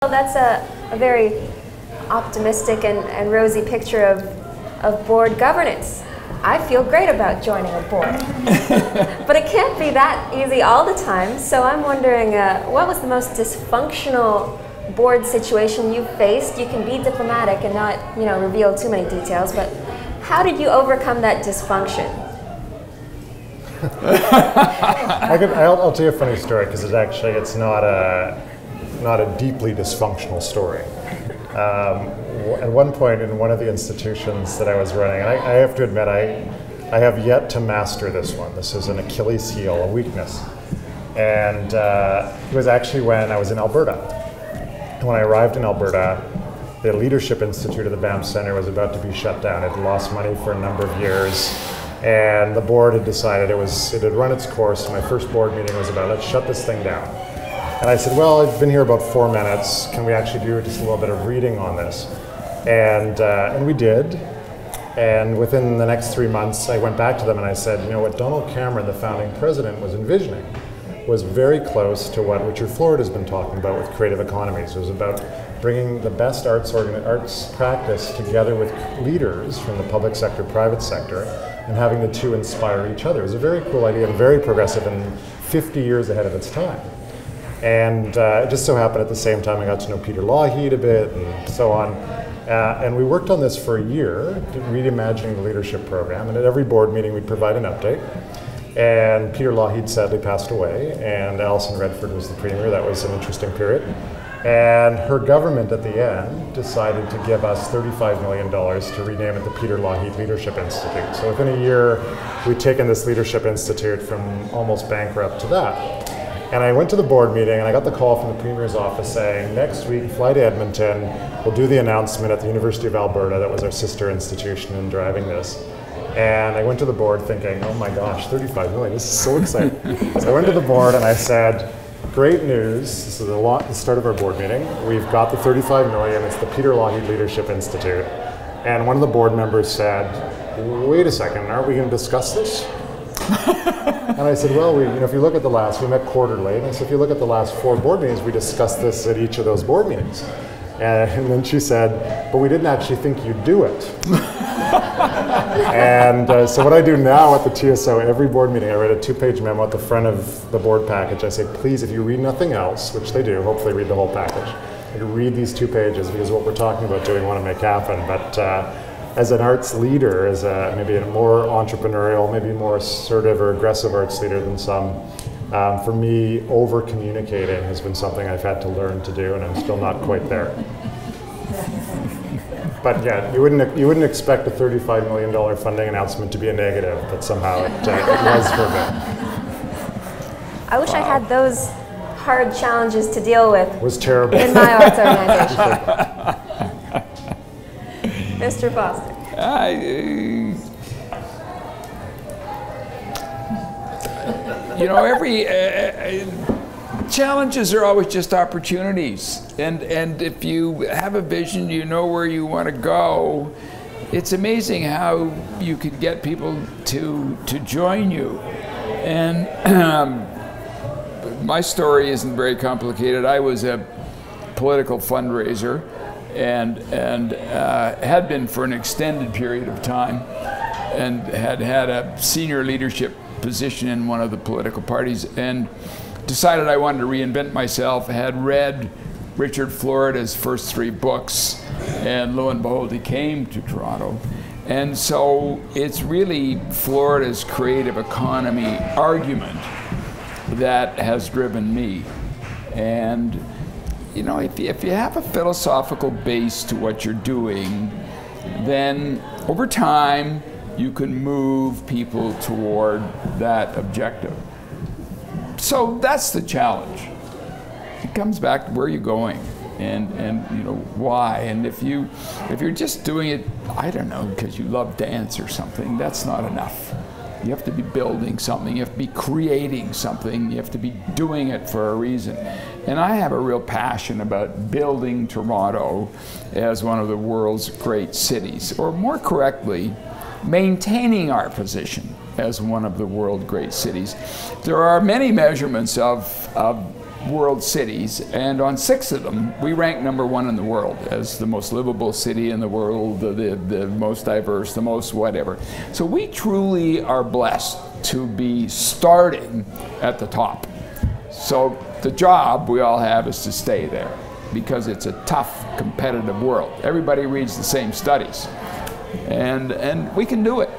Well, that's a very optimistic and rosy picture of board governance. I feel great about joining a board. But it can't be that easy all the time, so I'm wondering, what was the most dysfunctional board situation you faced? You can be diplomatic and not, reveal too many details, but how did you overcome that dysfunction? I'll tell you a funny story, because it's not a deeply dysfunctional story. At one point in one of the institutions that I was running, and I have to admit, I have yet to master this one. This is an Achilles heel, a weakness. And it was actually when I was in Alberta. And when I arrived in Alberta, the Leadership Institute of the Banff Centre was about to be shut down. It had lost money for a number of years. And the board had decided it had run its course. And my first board meeting was about, let's shut this thing down. And I said, well, I've been here about 4 minutes. Can we actually do just a little bit of reading on this? And we did. And within the next 3 months, I went back to them and I said, what Donald Cameron, the founding president, was envisioning was very close to what Richard Florida has been talking about with creative economies. It was about bringing the best arts practice together with leaders from the public sector, private sector, and having the two inspire each other. It was a very cool idea and very progressive and 50 years ahead of its time. And it just so happened at the same time I got to know Peter Lougheed a bit and so on. And we worked on this for a year, reimagining the leadership program. And at every board meeting we'd provide an update. And Peter Lougheed sadly passed away, and Alison Redford was the premier. That was an interesting period. And her government at the end decided to give us $35 million to rename it the Peter Lougheed Leadership Institute. So within a year, we'd taken this Leadership Institute from almost bankrupt to that. And I went to the board meeting and I got the call from the Premier's office saying, next week, fly to Edmonton, we'll do the announcement at the University of Alberta, that was our sister institution in driving this. And I went to the board thinking, oh my gosh, 35 million, this is so exciting. So I went to the board and I said, great news, this is the start of our board meeting. We've got the 35 million, it's the Peter Lougheed Leadership Institute. And one of the board members said, wait a second, aren't we going to discuss this? And I said, well, if you look at we met quarterly, and I said, if you look at the last 4 board meetings, we discussed this at each of those board meetings. And then she said, but we didn't actually think you'd do it. And so what I do now at the TSO, every board meeting, I write a 2-page memo at the front of the board package. I say, please, if you read nothing else, which they do, hopefully read the whole package, read these 2 pages, because what we're talking about doing, we want to make happen. But as an arts leader, as maybe a more entrepreneurial, maybe more assertive or aggressive arts leader than some, for me, over-communicating has been something I've had to learn to do, and I'm still not quite there. But yeah, you wouldn't expect a $35 million funding announcement to be a negative, but somehow it was for me. I wish I had those hard challenges to deal with. It was terrible. In my arts organization. Mr. Foster. Every challenges are always just opportunities, and if you have a vision, you know where you want to go. It's amazing how you could get people to join you. And my story isn't very complicated. I was a political fundraiser, and had been for an extended period of time, and had a senior leadership position in one of the political parties, and decided I wanted to reinvent myself. I had read Richard Florida's first 3 books, and lo and behold, he came to Toronto. And so it's really Florida's creative economy argument that has driven me. And if you have a philosophical base to what you're doing, then over time you can move people toward that objective. So that's the challenge. It comes back to where you're going and why. And if you're just doing it, I don't know, because you love dance or something, that's not enough. You have to be building something, you have to be creating something, you have to be doing it for a reason. And I have a real passion about building Toronto as one of the world's great cities, or more correctly, maintaining our position as one of the world's great cities. There are many measurements of world cities, and on 6 of them, we rank #1 in the world as the most livable city in the world, the most diverse, the most whatever. So we truly are blessed to be starting at the top. So the job we all have is to stay there, because it's a tough, competitive world. Everybody reads the same studies, and we can do it.